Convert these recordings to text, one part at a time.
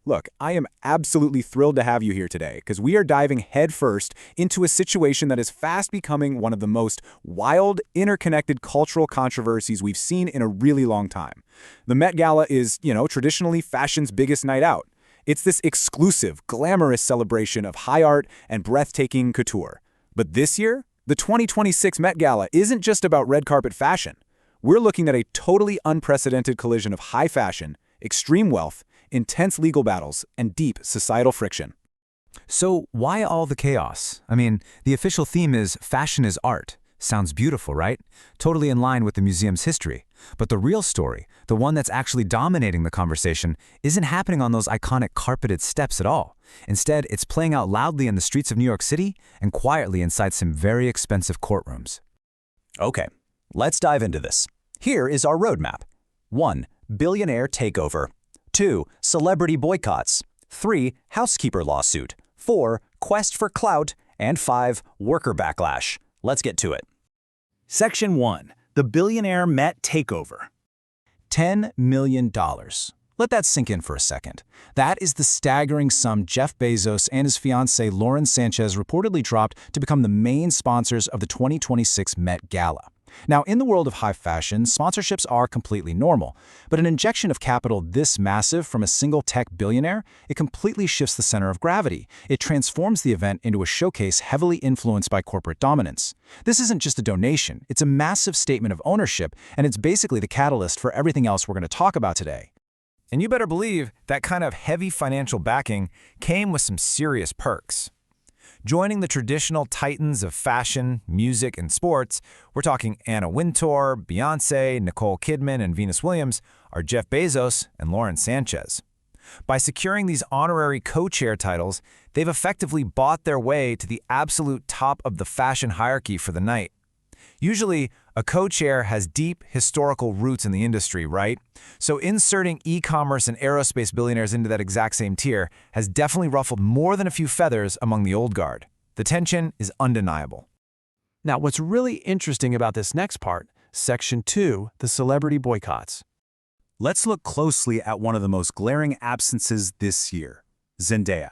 Look, I am absolutely thrilled to have you here today because we are diving headfirst into a situation that is fast becoming one of the most wild, interconnected cultural controversies we've seen in a really long time. The Met Gala is, traditionally fashion's biggest night out. It's this exclusive, glamorous celebration of high art and breathtaking couture. But this year, the 2026 Met Gala isn't just about red carpet fashion. We're looking at a totally unprecedented collision of high fashion, extreme wealth, intense legal battles, and deep societal friction. So why all the chaos? I mean, the official theme is fashion is art. Sounds beautiful, right? Totally in line with the museum's history. But the real story, the one that's actually dominating the conversation, isn't happening on those iconic carpeted steps at all. Instead, it's playing out loudly in the streets of New York City and quietly inside some very expensive courtrooms. Okay, let's dive into this. Here is our roadmap. 1. Billionaire takeover. 2. Celebrity boycotts. 3. Housekeeper lawsuit. 4. Quest for clout. And 5. Worker backlash. Let's get to it. Section 1. The Billionaire Met Takeover. $10 million. Let that sink in for a second. That is the staggering sum Jeff Bezos and his fiancée Lauren Sanchez reportedly dropped to become the main sponsors of the 2026 Met Gala. Now, in the world of high fashion, sponsorships are completely normal, but an injection of capital this massive from a single tech billionaire, it completely shifts the center of gravity. It transforms the event into a showcase heavily influenced by corporate dominance. This isn't just a donation, it's a massive statement of ownership, and it's basically the catalyst for everything else we're going to talk about today. And you better believe that kind of heavy financial backing came with some serious perks. Joining the traditional titans of fashion, music, and sports, we're talking Anna Wintour, Beyoncé, Nicole Kidman, and Venus Williams, are Jeff Bezos and Lauren Sanchez. By securing these honorary co-chair titles, they've effectively bought their way to the absolute top of the fashion hierarchy for the night. Usually, a co-chair has deep historical roots in the industry, right? So inserting e-commerce and aerospace billionaires into that exact same tier has definitely ruffled more than a few feathers among the old guard. The tension is undeniable. Now, what's really interesting about this next part, Section 2, the celebrity boycotts. Let's look closely at one of the most glaring absences this year, Zendaya.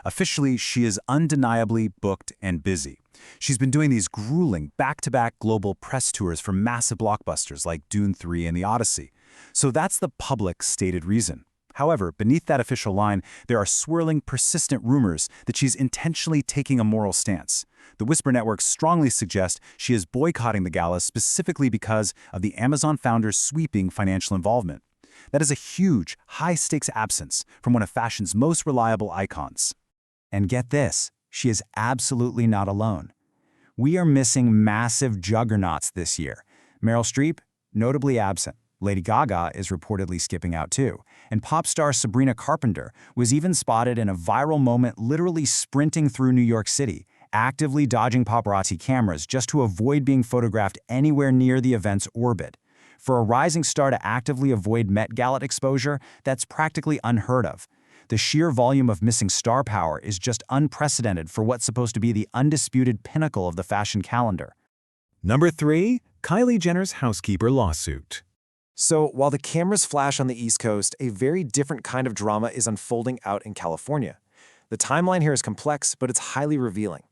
Officially, she is undeniably booked and busy. She's been doing these grueling back-to-back global press tours for massive blockbusters like Dune 3 and The Odyssey. So that's the public stated reason. However, beneath that official line, there are swirling, persistent rumors that she's intentionally taking a moral stance. The Whisper Network strongly suggests she is boycotting the gala specifically because of the Amazon founder's sweeping financial involvement. That is a huge, high-stakes absence from one of fashion's most reliable icons. And get this, she is absolutely not alone. We are missing massive juggernauts this year. Meryl Streep, notably absent. Lady Gaga is reportedly skipping out too. And pop star Sabrina Carpenter was even spotted in a viral moment literally sprinting through New York City, actively dodging paparazzi cameras just to avoid being photographed anywhere near the event's orbit. For a rising star to actively avoid Met Gala exposure, that's practically unheard of. The sheer volume of missing star power is just unprecedented for what's supposed to be the undisputed pinnacle of the fashion calendar. Number 3. Kylie Jenner's housekeeper lawsuit. So, while the cameras flash on the East Coast, a very different kind of drama is unfolding out in California. The timeline here is complex, but it's highly revealing.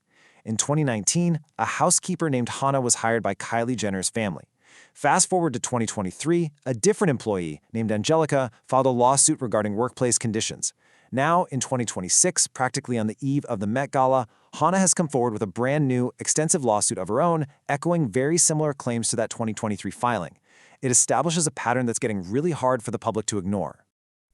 In 2019, a housekeeper named Hannah was hired by Kylie Jenner's family. Fast forward to 2023, a different employee named Angelica filed a lawsuit regarding workplace conditions. Now, in 2026, practically on the eve of the Met Gala, Hannah has come forward with a brand new, extensive lawsuit of her own, echoing very similar claims to that 2023 filing. It establishes a pattern that's getting really hard for the public to ignore.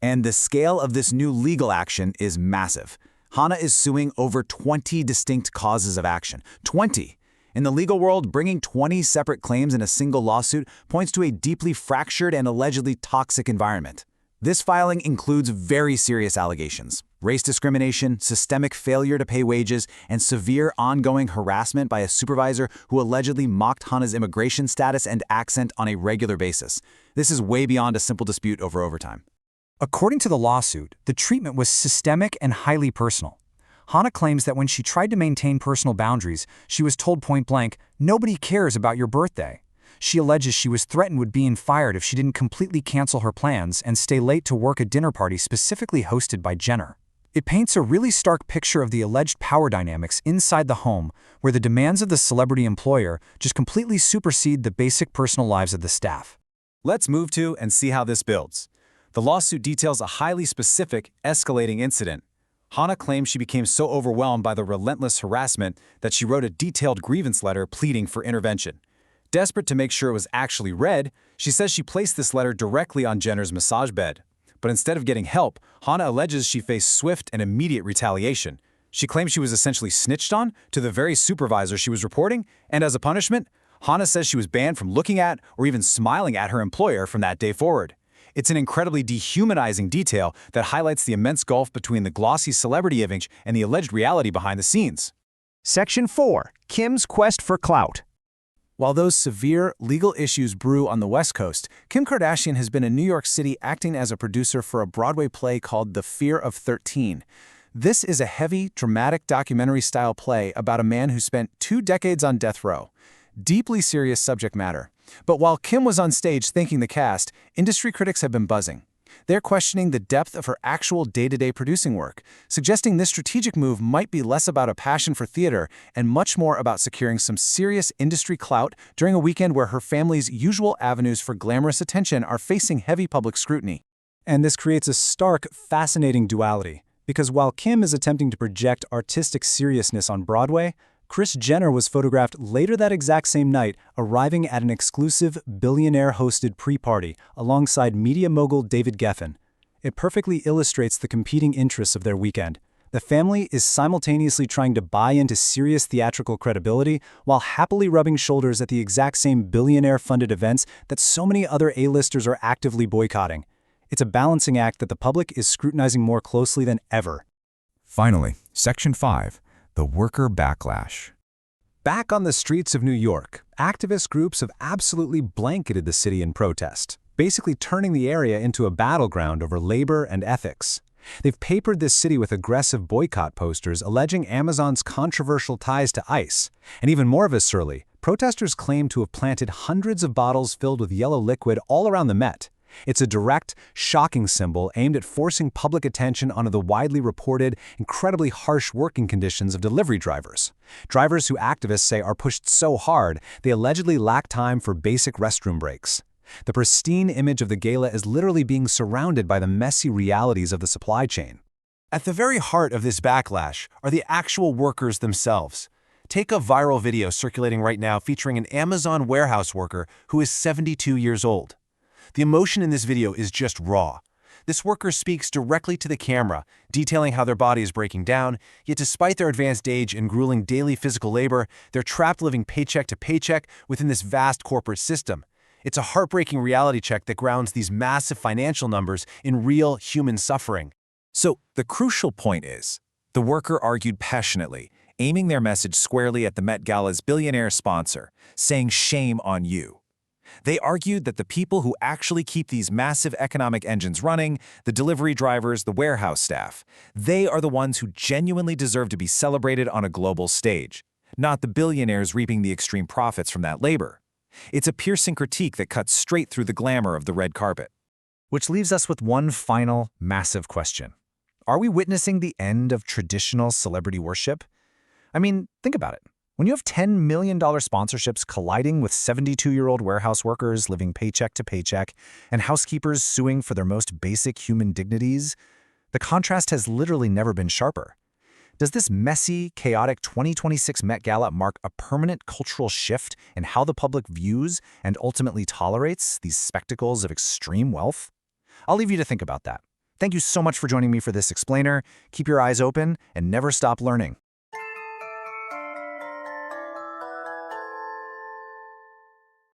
And the scale of this new legal action is massive. Hannah is suing over 20 distinct causes of action. 20! In the legal world, bringing 20 separate claims in a single lawsuit points to a deeply fractured and allegedly toxic environment. This filing includes very serious allegations: race discrimination, systemic failure to pay wages, and severe ongoing harassment by a supervisor who allegedly mocked Hannah's immigration status and accent on a regular basis. This is way beyond a simple dispute over overtime. According to the lawsuit, the treatment was systemic and highly personal. Hannah claims that when she tried to maintain personal boundaries, she was told point-blank, "Nobody cares about your birthday." She alleges she was threatened with being fired if she didn't completely cancel her plans and stay late to work a dinner party specifically hosted by Jenner. It paints a really stark picture of the alleged power dynamics inside the home, where the demands of the celebrity employer just completely supersede the basic personal lives of the staff. Let's move to and see how this builds. The lawsuit details a highly specific, escalating incident. Hana claims she became so overwhelmed by the relentless harassment that she wrote a detailed grievance letter pleading for intervention. Desperate to make sure it was actually read, she says she placed this letter directly on Jenner's massage bed. But instead of getting help, Hana alleges she faced swift and immediate retaliation. She claims she was essentially snitched on to the very supervisor she was reporting, and as a punishment, Hana says she was banned from looking at or even smiling at her employer from that day forward. It's an incredibly dehumanizing detail that highlights the immense gulf between the glossy celebrity image and the alleged reality behind the scenes. Section 4. Kim's Quest for Clout. While those severe legal issues brew on the West Coast, Kim Kardashian has been in New York City acting as a producer for a Broadway play called The Fear of 13. This is a heavy, dramatic documentary-style play about a man who spent 2 decades on death row. Deeply serious subject matter. But while Kim was on stage thanking the cast, industry critics have been buzzing. They're questioning the depth of her actual day-to-day producing work, suggesting this strategic move might be less about a passion for theater and much more about securing some serious industry clout during a weekend where her family's usual avenues for glamorous attention are facing heavy public scrutiny. And this creates a stark, fascinating duality, because while Kim is attempting to project artistic seriousness on Broadway, Kris Jenner was photographed later that exact same night arriving at an exclusive billionaire-hosted pre-party alongside media mogul David Geffen. It perfectly illustrates the competing interests of their weekend. The family is simultaneously trying to buy into serious theatrical credibility while happily rubbing shoulders at the exact same billionaire-funded events that so many other A-listers are actively boycotting. It's a balancing act that the public is scrutinizing more closely than ever. Finally, Section 5. The worker backlash. Back on the streets of New York, activist groups have absolutely blanketed the city in protest, basically turning the area into a battleground over labor and ethics. They've papered this city with aggressive boycott posters alleging Amazon's controversial ties to ICE. And even more viscerally, protesters claim to have planted hundreds of bottles filled with yellow liquid all around the Met. It's a direct, shocking symbol aimed at forcing public attention onto the widely reported, incredibly harsh working conditions of delivery drivers. Drivers who activists say are pushed so hard, they allegedly lack time for basic restroom breaks. The pristine image of the gala is literally being surrounded by the messy realities of the supply chain. At the very heart of this backlash are the actual workers themselves. Take a viral video circulating right now featuring an Amazon warehouse worker who is 72 years old. The emotion in this video is just raw. This worker speaks directly to the camera, detailing how their body is breaking down, yet despite their advanced age and grueling daily physical labor, they're trapped living paycheck to paycheck within this vast corporate system. It's a heartbreaking reality check that grounds these massive financial numbers in real human suffering. So, the crucial point is, the worker argued passionately, aiming their message squarely at the Met Gala's billionaire sponsor, saying shame on you. They argued that the people who actually keep these massive economic engines running, the delivery drivers, the warehouse staff, they are the ones who genuinely deserve to be celebrated on a global stage, not the billionaires reaping the extreme profits from that labor. It's a piercing critique that cuts straight through the glamour of the red carpet. Which leaves us with one final, massive question. Are we witnessing the end of traditional celebrity worship? I mean, think about it. When you have $10 million sponsorships colliding with 72-year-old warehouse workers living paycheck to paycheck and housekeepers suing for their most basic human dignities, the contrast has literally never been sharper. Does this messy, chaotic 2026 Met Gala mark a permanent cultural shift in how the public views and ultimately tolerates these spectacles of extreme wealth? I'll leave you to think about that. Thank you so much for joining me for this explainer. Keep your eyes open and never stop learning.